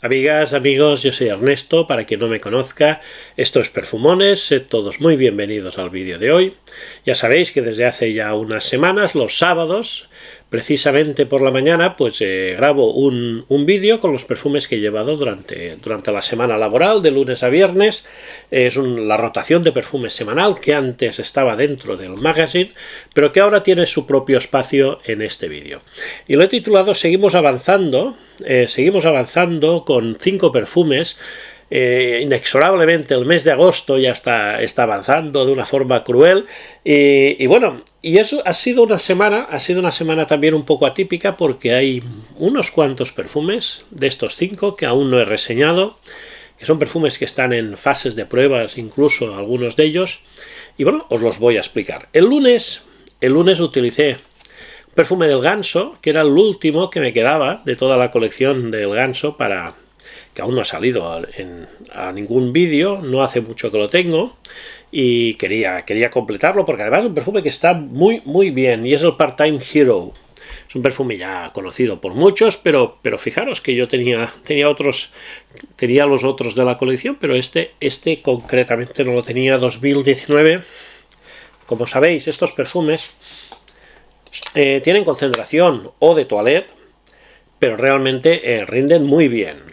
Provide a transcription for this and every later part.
Amigas, amigos, yo soy Ernesto, para quien no me conozca, esto es Perfumones, sed todos muy bienvenidos al vídeo de hoy. Ya sabéis que desde hace ya unas semanas, los sábados, precisamente por la mañana, pues grabo un vídeo con los perfumes que he llevado durante la semana laboral, de lunes a viernes. Es la rotación de perfumes semanal que antes estaba dentro del magazine, pero que ahora tiene su propio espacio en este vídeo. Y lo he titulado Seguimos avanzando con 5 perfumes. Inexorablemente el mes de agosto ya está avanzando de una forma cruel y bueno, y eso ha sido una semana también un poco atípica, porque hay unos cuantos perfumes de estos 5 que aún no he reseñado, que son perfumes que están en fases de pruebas, incluso algunos de ellos, y bueno, os los voy a explicar. El lunes utilicé un perfume del Ganso, que era el último que me quedaba de toda la colección del Ganso, que aún no ha salido a ningún vídeo, no hace mucho que lo tengo, y quería completarlo, porque además es un perfume que está muy muy bien, y es el Part-Time Hero. Es un perfume ya conocido por muchos, pero fijaros que yo tenía los otros de la colección, pero este concretamente no lo tenía. 2019. Como sabéis, estos perfumes tienen concentración eau de toilette, pero realmente rinden muy bien.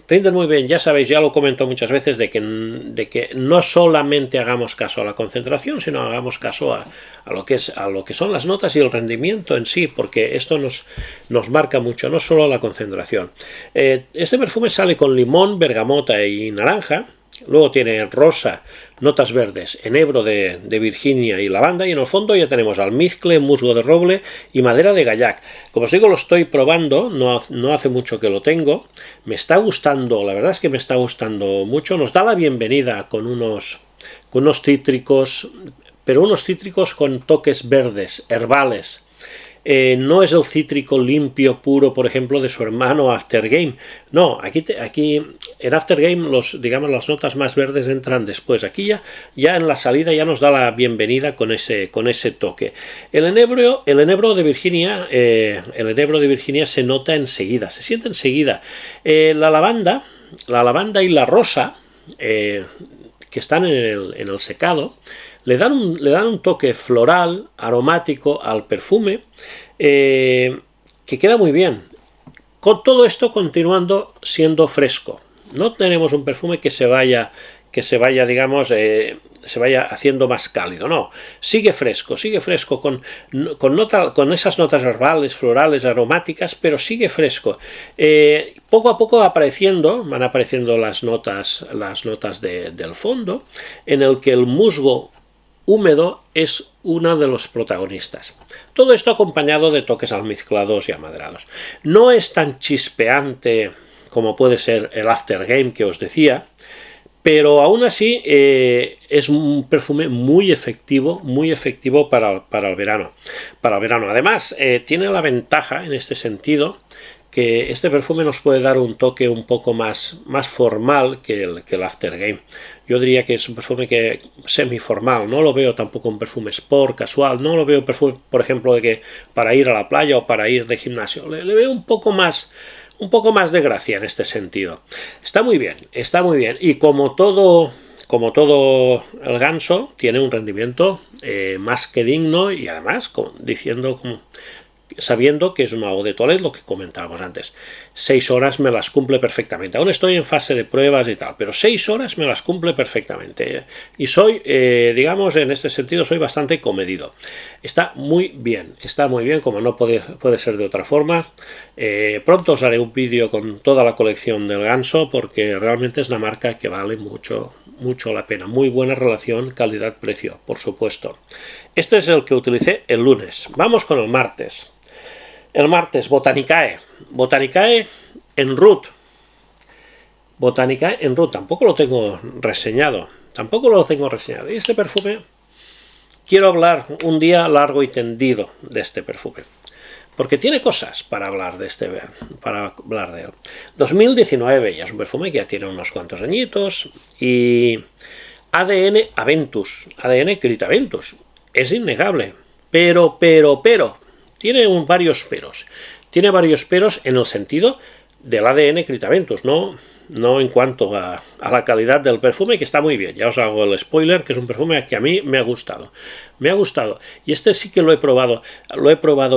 Ya sabéis, ya lo comento muchas veces, de que no solamente hagamos caso a la concentración, sino hagamos caso a lo que son las notas y el rendimiento en sí, porque esto nos marca mucho, no solo la concentración. Este perfume sale con limón, bergamota y naranja. Luego tiene rosa, notas verdes, enebro de Virginia y lavanda, y en el fondo ya tenemos almizcle, musgo de roble y madera de gaillac. Como os digo, lo estoy probando, no hace mucho que lo tengo, me está gustando, la verdad es que me está gustando mucho. Nos da la bienvenida con unos cítricos, pero unos cítricos con toques verdes, herbales. No es el cítrico limpio, puro, por ejemplo, de su hermano Aftergame. No, aquí en Aftergame las notas más verdes entran después. Aquí ya en la salida ya nos da la bienvenida con ese toque. El enebro de Virginia se nota enseguida, se siente enseguida. La lavanda y la rosa, que están en el secado, le dan un toque floral, aromático al perfume, que queda muy bien. Con todo esto continuando siendo fresco. No tenemos un perfume que se vaya digamos, se vaya haciendo más cálido. No, sigue fresco con esas notas herbales, florales, aromáticas, pero sigue fresco. Poco a poco van apareciendo las notas del fondo, en el que el musgo húmedo es uno de los protagonistas. Todo esto acompañado de toques almizclados y amaderados. No es tan chispeante como puede ser el Aftergame que os decía, pero aún así es un perfume muy efectivo para el verano. Además, tiene la ventaja en este sentido que este perfume nos puede dar un toque un poco más formal que el Aftergame. Yo diría que es un perfume semiformal, no lo veo tampoco un perfume sport, casual, no lo veo perfume, por ejemplo, de que para ir a la playa o para ir de gimnasio. Le veo un poco más de gracia en este sentido. Está muy bien, y como todo el Ganso, tiene un rendimiento más que digno, y además sabiendo que es una eau de toilette, lo que comentábamos antes. 6 horas me las cumple perfectamente. Aún estoy en fase de pruebas y tal, pero 6 horas me las cumple perfectamente. Y soy, digamos, en este sentido, soy bastante comedido. Está muy bien, como no puede ser de otra forma. Pronto os haré un vídeo con toda la colección del Ganso, porque realmente es una marca que vale mucho la pena. Muy buena relación calidad-precio, por supuesto. Este es el que utilicé el lunes. Vamos con el martes. El martes, Botanicae en Root. Tampoco lo tengo reseñado. Y este perfume, quiero hablar un día largo y tendido de este perfume, porque tiene cosas para hablar de él. 2019, ya es un perfume que ya tiene unos cuantos añitos, y ADN Aventus, ADN Critaventus, es innegable, pero tiene varios peros. Tiene varios peros en el sentido del ADN Critaventus, no en cuanto a la calidad del perfume, que está muy bien. Ya os hago el spoiler, que es un perfume que a mí me ha gustado. Me ha gustado. Y este sí que lo he probado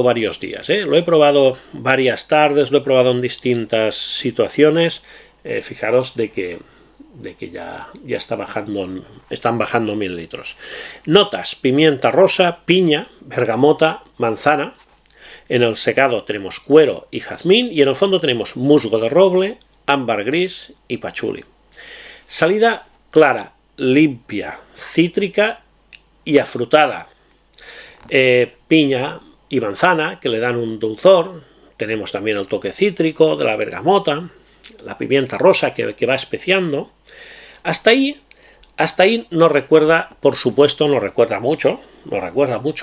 varios días, ¿eh? Lo he probado varias tardes, lo he probado en distintas situaciones. Fijaros de que ya están bajando 1000 litros. Notas: pimienta rosa, piña, bergamota, manzana. En el secado tenemos cuero y jazmín, y en el fondo tenemos musgo de roble, ámbar gris y pachuli. Salida clara, limpia, cítrica y afrutada. Piña y manzana, que le dan un dulzor. Tenemos también el toque cítrico de la bergamota, la pimienta rosa que va especiando. Hasta ahí nos recuerda, por supuesto, nos recuerda mucho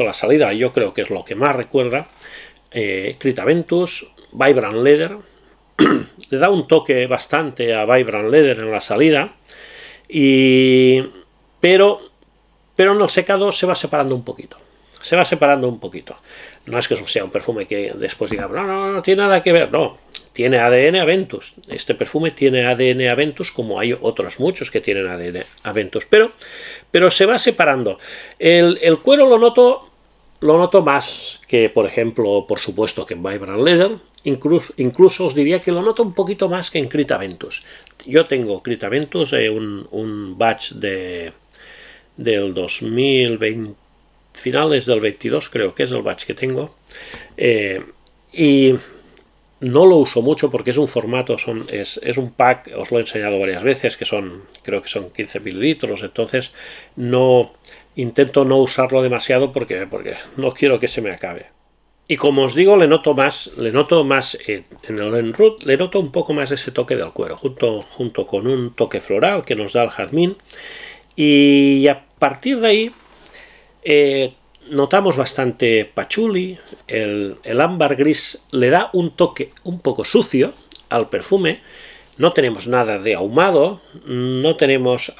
la salida. Yo creo que es lo que más recuerda. Critaventus, Vibrant Leather. Le da un toque bastante a Vibrant Leather en la salida, pero en el secado se va separando un poquito. No es que sea un perfume que después diga, no tiene nada que ver, no. Tiene ADN Aventus. Este perfume tiene ADN Aventus, como hay otros muchos que tienen ADN Aventus, pero se va separando. El cuero lo noto más que, por ejemplo, por supuesto, que en Vibrant Leather. Incluso os diría que lo noto un poquito más que en Critaventus. Yo tengo Critaventus, un batch del 2020, finales del 22, creo que es el batch que tengo, y no lo uso mucho porque es un formato, es un pack, os lo he enseñado varias veces, creo que son 15 mililitros, entonces intento no usarlo demasiado porque no quiero que se me acabe. Y como os digo, le noto más en el Enroute, le noto un poco más ese toque del cuero, junto con un toque floral que nos da el jazmín. Y a partir de ahí notamos bastante pachuli. El ámbar gris le da un toque un poco sucio al perfume. No tenemos nada de ahumado, no tenemos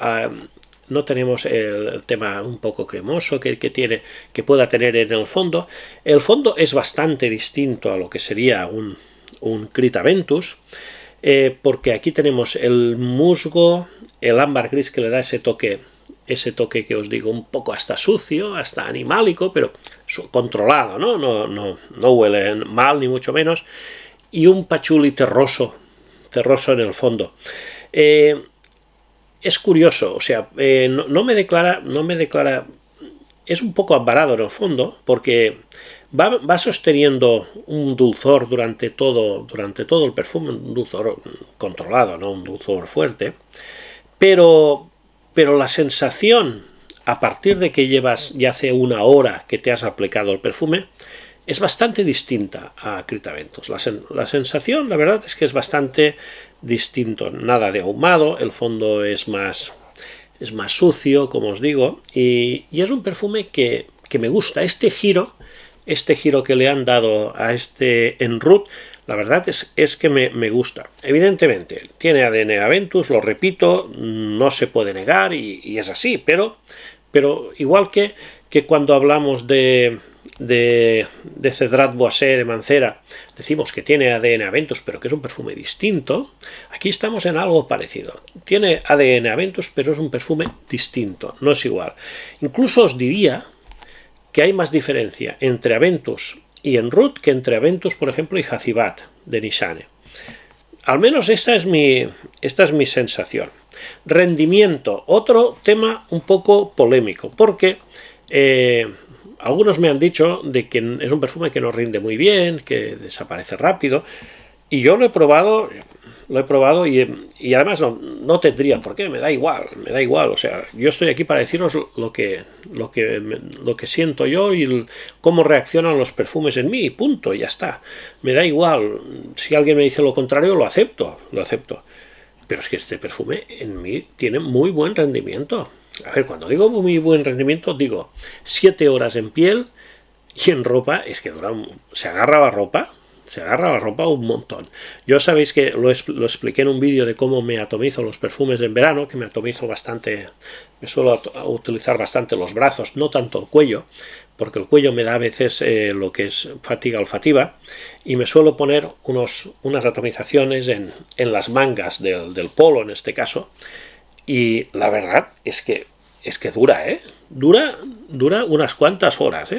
el tema un poco cremoso que pueda tener en el fondo. El fondo es bastante distinto a lo que sería un Critaventus, porque aquí tenemos el musgo, el ámbar gris que le da ese toque que os digo, un poco hasta sucio, hasta animálico, pero controlado, no huele mal ni mucho menos, y un pachuli terroso en el fondo. Es curioso, o sea, no me declara, es un poco ambarado en el fondo, porque va sosteniendo un dulzor durante todo el perfume, un dulzor controlado, no un dulzor fuerte, pero la sensación, a partir de que llevas ya hace una hora que te has aplicado el perfume, es bastante distinta a Critaventus. La sensación, la verdad, es que es bastante distinto. Nada de ahumado, el fondo es más sucio, como os digo, y es un perfume que me gusta. Este giro que le han dado a este Enroute, la verdad es que me gusta. Evidentemente, tiene ADN Aventus, lo repito, no se puede negar y es así, pero igual que cuando hablamos de Cedrat Boissé de Mancera, decimos que tiene ADN Aventus, pero que es un perfume distinto, aquí estamos en algo parecido. Tiene ADN Aventus, pero es un perfume distinto, no es igual. Incluso os diría que hay más diferencia entre Aventus y Enroute que entre Aventus, por ejemplo, y Hacivat de Nishane. Al menos esta es mi sensación. Rendimiento, otro tema un poco polémico, porque algunos me han dicho de que es un perfume que no rinde muy bien, que desaparece rápido, y yo lo he probado y además no tendría por qué, me da igual, o sea, yo estoy aquí para deciros lo que siento yo y cómo reaccionan los perfumes en mí, y punto, ya está, me da igual. Si alguien me dice lo contrario, lo acepto, pero es que este perfume en mí tiene muy buen rendimiento. A ver, cuando digo muy buen rendimiento, digo 7 horas en piel, y en ropa es que se agarra la ropa se agarra la ropa un montón. Yo sabéis que lo expliqué en un vídeo de cómo me atomizo los perfumes en verano, que me atomizo bastante, me suelo utilizar bastante los brazos, no tanto el cuello, porque el cuello me da a veces lo que es fatiga olfativa, y me suelo poner unas atomizaciones en las mangas del polo en este caso, y la verdad es que dura, dura unas cuantas horas,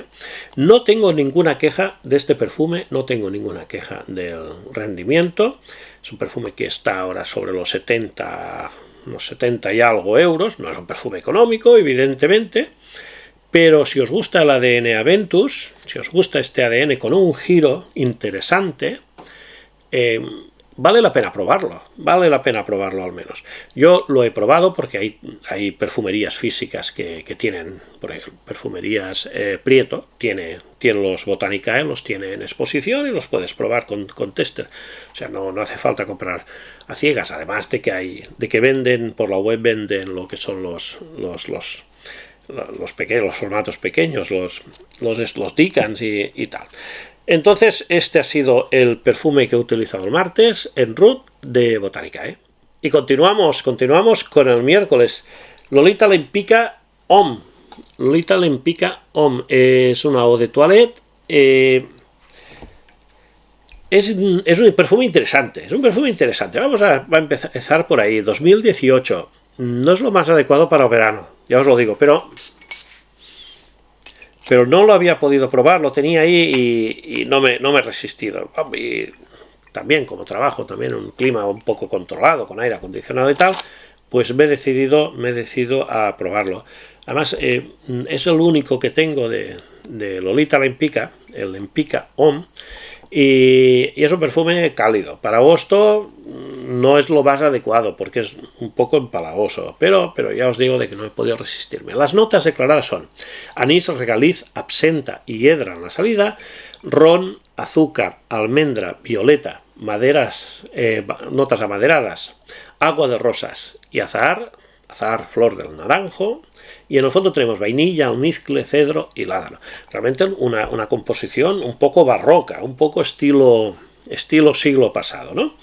No tengo ninguna queja de este perfume, no tengo ninguna queja del rendimiento. Es un perfume que está ahora sobre los 70 y algo euros, no es un perfume económico, evidentemente, pero si os gusta el ADN Aventus, si os gusta este ADN con un giro interesante, vale la pena probarlo al menos. Yo lo he probado porque hay perfumerías físicas que tienen, por ejemplo, perfumerías Prieto, tiene los Botanicae, los tiene en exposición y los puedes probar con tester. O sea, no hace falta comprar a ciegas, además de que venden, por la web venden lo que son los pequeños, los formatos pequeños, los Dicans y tal. Entonces, este ha sido el perfume que he utilizado el martes en Ruth de Botanicae. Y continuamos con el miércoles. Lolita Lempicka Homme. Lolita Lempicka Homme es una eau de toilette. Es un perfume interesante. Vamos a empezar por ahí. 2018. No es lo más adecuado para el verano, ya os lo digo, pero no lo había podido probar, lo tenía ahí y no me he resistido. Y también, como trabajo también en un clima un poco controlado, con aire acondicionado y tal, pues me he decidido a probarlo. Además, es el único que tengo de Lolita Lempicka, el Lempicka Homme, y es un perfume cálido. Para agosto no es lo más adecuado porque es un poco empalagoso, pero ya os digo de que no he podido resistirme. Las notas declaradas son anís, regaliz, absenta y hiedra en la salida, ron, azúcar, almendra, violeta, maderas, notas amaderadas, agua de rosas y azahar, flor del naranjo, y en el fondo tenemos vainilla, almizcle, cedro y ládano. Realmente una composición un poco barroca, un poco estilo siglo pasado, ¿no?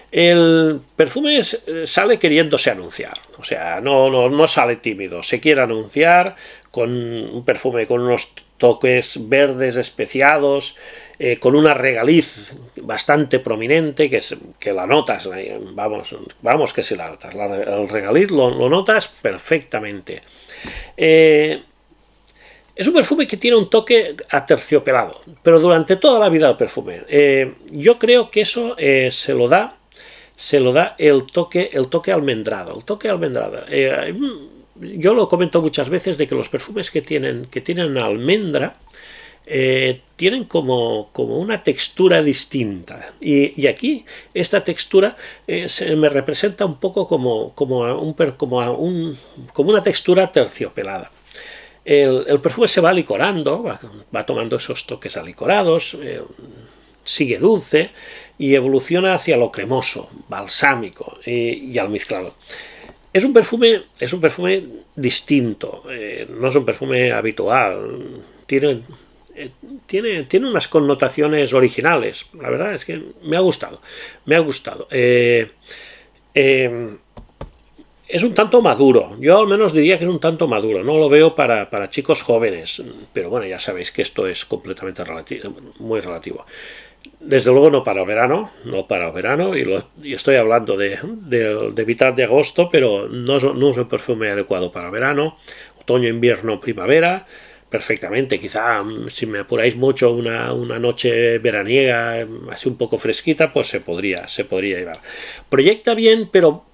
El perfume sale queriéndose anunciar, o sea, no sale tímido, se quiere anunciar con un perfume con unos toques verdes especiados, con una regaliz bastante prominente, que la notas, vamos que si la notas, el regaliz lo notas perfectamente. Es un perfume que tiene un toque aterciopelado, pero durante toda la vida del perfume. Yo creo que eso se lo da el toque almendrado. Yo lo comento muchas veces de que los perfumes que tienen almendra tienen como una textura distinta, y aquí esta textura se me representa un poco como una textura terciopelada. El perfume se va alicorando, va tomando esos toques alicorados, sigue dulce y evoluciona hacia lo cremoso, balsámico y almizclado. Es un perfume distinto, no es un perfume habitual, tiene unas connotaciones originales. La verdad es que me ha gustado. Es un tanto maduro, yo al menos diría que es un tanto maduro, no lo veo para chicos jóvenes, pero bueno, ya sabéis que esto es completamente muy relativo. Desde luego no para el verano, y estoy hablando de mitad de agosto, pero no es un perfume adecuado para el verano, otoño, invierno, primavera, perfectamente. Quizá si me apuráis mucho una noche veraniega así un poco fresquita, pues se podría llevar. Proyecta bien, pero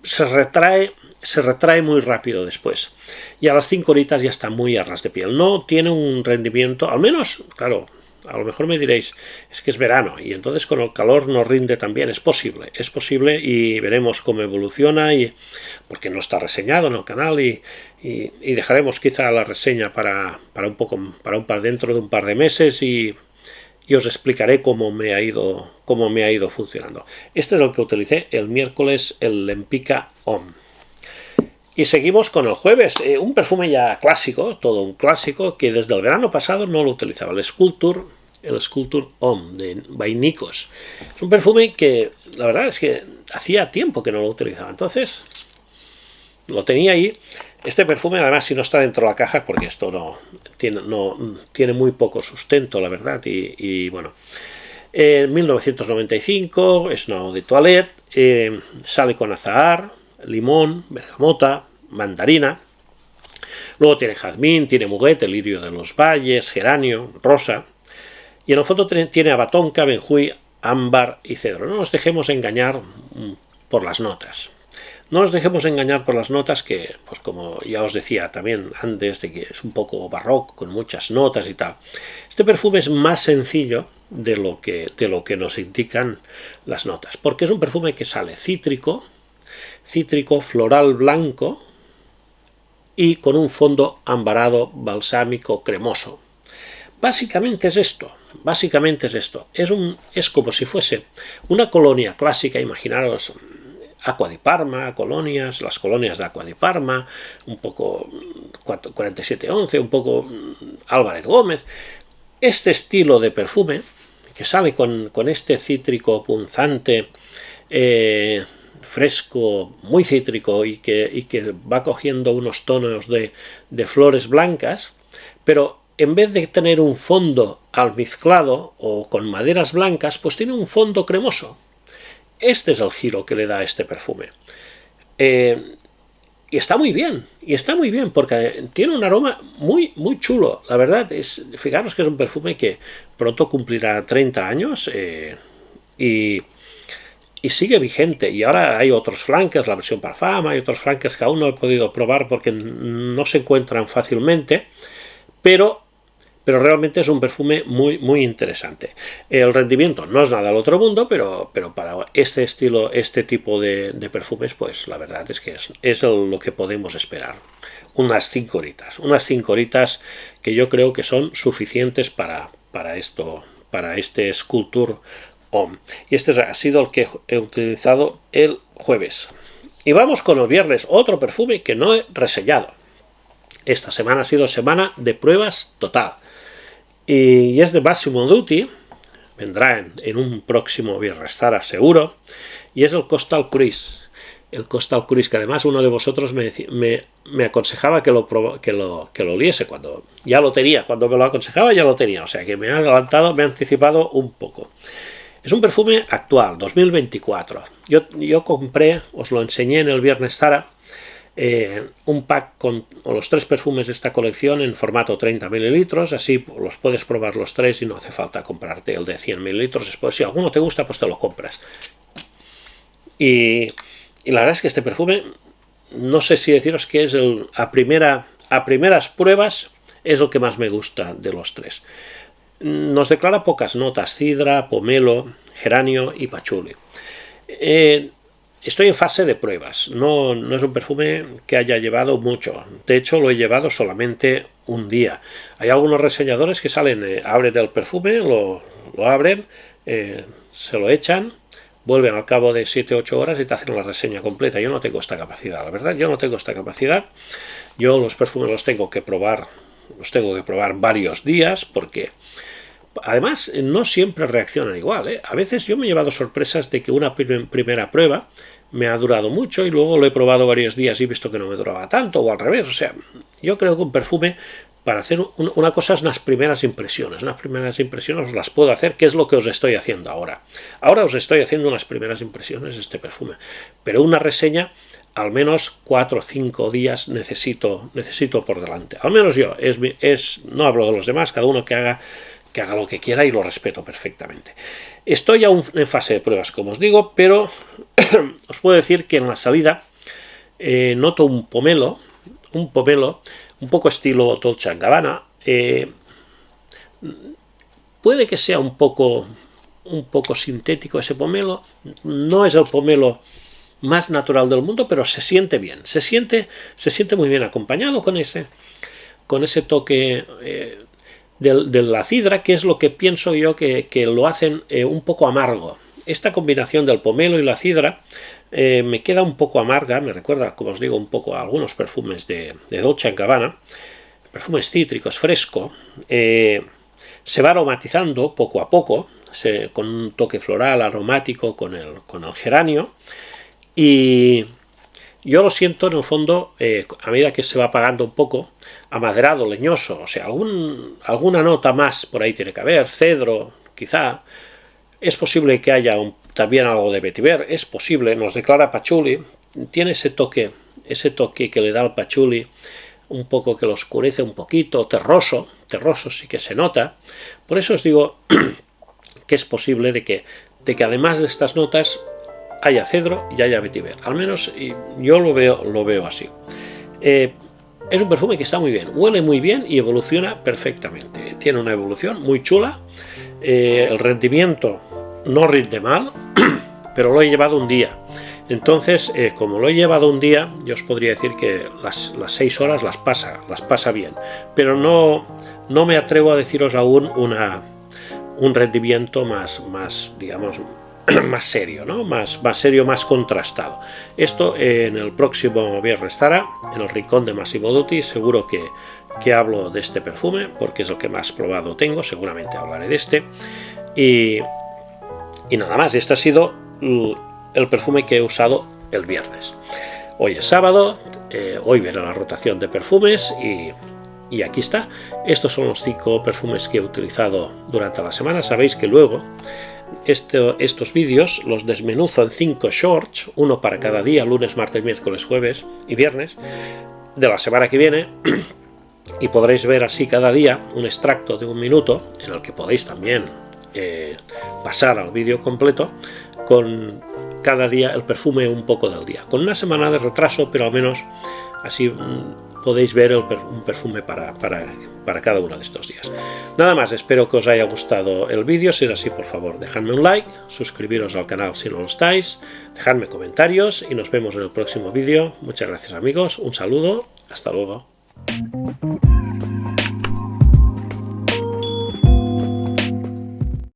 se retrae muy rápido después, y a las 5 horitas ya está muy a ras de piel. No tiene un rendimiento, al menos, claro, a lo mejor me diréis, es que es verano y entonces con el calor no rinde tan bien. Es posible, y veremos cómo evoluciona, porque no está reseñado en el canal, y dejaremos quizá la reseña dentro de un par de meses, y os explicaré cómo me ha ido funcionando. Este es el que utilicé el miércoles, el Lempicka Homme. Y seguimos con el jueves, un perfume ya clásico, todo un clásico, que desde el verano pasado no lo utilizaba, el Sculpture el Sculpture Homme de by Nikos. Es un perfume que la verdad es que hacía tiempo que no lo utilizaba, entonces lo tenía ahí. Este perfume, además, si no está dentro de la caja, porque esto no tiene muy poco sustento, la verdad, y bueno. En 1995 es una eau de toilette, sale con azahar, limón, bergamota, mandarina. Luego tiene jazmín, tiene muguet, el lirio de los valles, geranio, rosa. Y en el fondo tiene abatonca, benjuí, ámbar y cedro. No nos dejemos engañar por las notas. No nos dejemos engañar por las notas que, pues como ya os decía también antes, de que es un poco barroco, con muchas notas y tal. Este perfume es más sencillo de lo que nos indican las notas, porque es un perfume que sale cítrico, floral blanco y con un fondo ambarado, balsámico, cremoso. Básicamente es esto. Es como si fuese una colonia clásica, imaginaros Acqua di Parma, las colonias de Acqua di Parma, un poco 4711, un poco Álvarez Gómez. Este estilo de perfume que sale con este cítrico punzante, fresco, muy cítrico y que va cogiendo unos tonos de flores blancas, pero en vez de tener un fondo almizclado o con maderas blancas, pues tiene un fondo cremoso. Este es el giro que le da a este perfume. Y está muy bien, porque tiene un aroma muy, muy chulo. La verdad, fijaros que es un perfume que pronto cumplirá 30 años y sigue vigente. Y ahora hay otros flankers, la versión Parfum, hay otros flankers que aún no he podido probar porque no se encuentran fácilmente, pero realmente es un perfume muy, muy interesante. El rendimiento no es nada al otro mundo, pero para este estilo, este tipo de perfumes, pues la verdad es que es lo que podemos esperar. Unas 5 horitas que yo creo que son suficientes para este Sculpture Homme. Y este ha sido el que he utilizado el jueves. Y vamos con el viernes, otro perfume que no he reseñado. Esta semana ha sido semana de pruebas total. Y es de Massimo Dutti, vendrá en un próximo Birrestara seguro, y es el Coastal Cruise. El Coastal Cruise, que además uno de vosotros me aconsejaba que lo oliese cuando ya lo tenía. Cuando me lo aconsejaba ya lo tenía, o sea que me ha anticipado un poco. Es un perfume actual, 2024. Yo compré, os lo enseñé en el Birrestara, un pack con los 3 perfumes de esta colección en formato 30 mililitros, así los puedes probar los 3 y no hace falta comprarte el de 100 mililitros. Después, si alguno te gusta, pues te lo compras. Y la verdad es que este perfume, no sé si deciros que es a primeras pruebas, es el que más me gusta de los 3. Nos declara pocas notas: cidra, pomelo, geranio y pachuli. Estoy en fase de pruebas, no es un perfume que haya llevado mucho, de hecho lo he llevado solamente un día. Hay algunos reseñadores que salen, abren el perfume, lo abren, se lo echan, vuelven al cabo de 7-8 horas y te hacen la reseña completa. Yo no tengo esta capacidad, la verdad, yo no tengo esta capacidad. Yo los perfumes los tengo que probar varios días, porque además no siempre reaccionan igual, A veces yo me he llevado sorpresas de que una primera prueba me ha durado mucho y luego lo he probado varios días y he visto que no me duraba tanto, o al revés. O sea, yo creo que un perfume, para hacer una cosa, es unas primeras impresiones. Unas primeras impresiones os las puedo hacer, que es lo que os estoy haciendo ahora. Ahora os estoy haciendo unas primeras impresiones de este perfume, pero una reseña, al menos 4 o 5 días necesito por delante. Al menos yo, no hablo de los demás, cada uno que haga lo que quiera y lo respeto perfectamente. Estoy aún en fase de pruebas, como os digo, pero os puedo decir que en la salida noto un pomelo un poco estilo Dolce & Gabbana. Puede que sea un poco sintético ese pomelo. No es el pomelo más natural del mundo, pero se siente bien. Se siente muy bien acompañado con ese toque de la cidra, que es lo que pienso yo que lo hacen un poco amargo. Esta combinación del pomelo y la cidra me queda un poco amarga, me recuerda, como os digo, un poco a algunos perfumes de Dolce & Gabbana, perfumes cítricos, fresco. se va aromatizando poco a poco, con un toque floral aromático con el geranio, y yo lo siento en el fondo, a medida que se va apagando un poco, amaderado, leñoso, o sea, alguna nota más por ahí tiene que haber, cedro, quizá. Es posible que haya también algo de vetiver, es posible, nos declara patchouli, tiene ese toque que le da al patchouli, un poco que lo oscurece un poquito, terroso sí que se nota. Por eso os digo que es posible de que además de estas notas haya cedro y haya vetiver. Al menos yo lo veo así. Es un perfume que está muy bien, huele muy bien y evoluciona perfectamente. Tiene una evolución muy chula. El rendimiento no rinde mal, pero lo he llevado un día. Entonces, como lo he llevado un día, yo os podría decir que las 6 horas las pasa bien. Pero no me atrevo a deciros aún un rendimiento más digamos, más serio, ¿no? Más serio, más contrastado. Esto en el próximo viernes estará, en el rincón de Massimo Dutti. Seguro que hablo de este perfume, porque es el que más probado tengo. Seguramente hablaré de este. Y nada más, este ha sido el perfume que he usado el viernes. Hoy es sábado, hoy viene la rotación de perfumes y aquí está. Estos son los 5 perfumes que he utilizado durante la semana. Sabéis que luego estos vídeos los desmenuzo en 5 shorts, uno para cada día, lunes, martes, miércoles, jueves y viernes de la semana que viene, y podréis ver así cada día un extracto de 1 minuto en el que podéis también pasar al vídeo completo con cada día el perfume un poco del día, con una semana de retraso, pero al menos así podéis ver un perfume para cada uno de estos días. Nada más, espero que os haya gustado el vídeo. Si es así, por favor, dejadme un like, suscribiros al canal si no lo estáis, dejadme comentarios y nos vemos en el próximo vídeo. Muchas gracias, amigos, un saludo, hasta luego.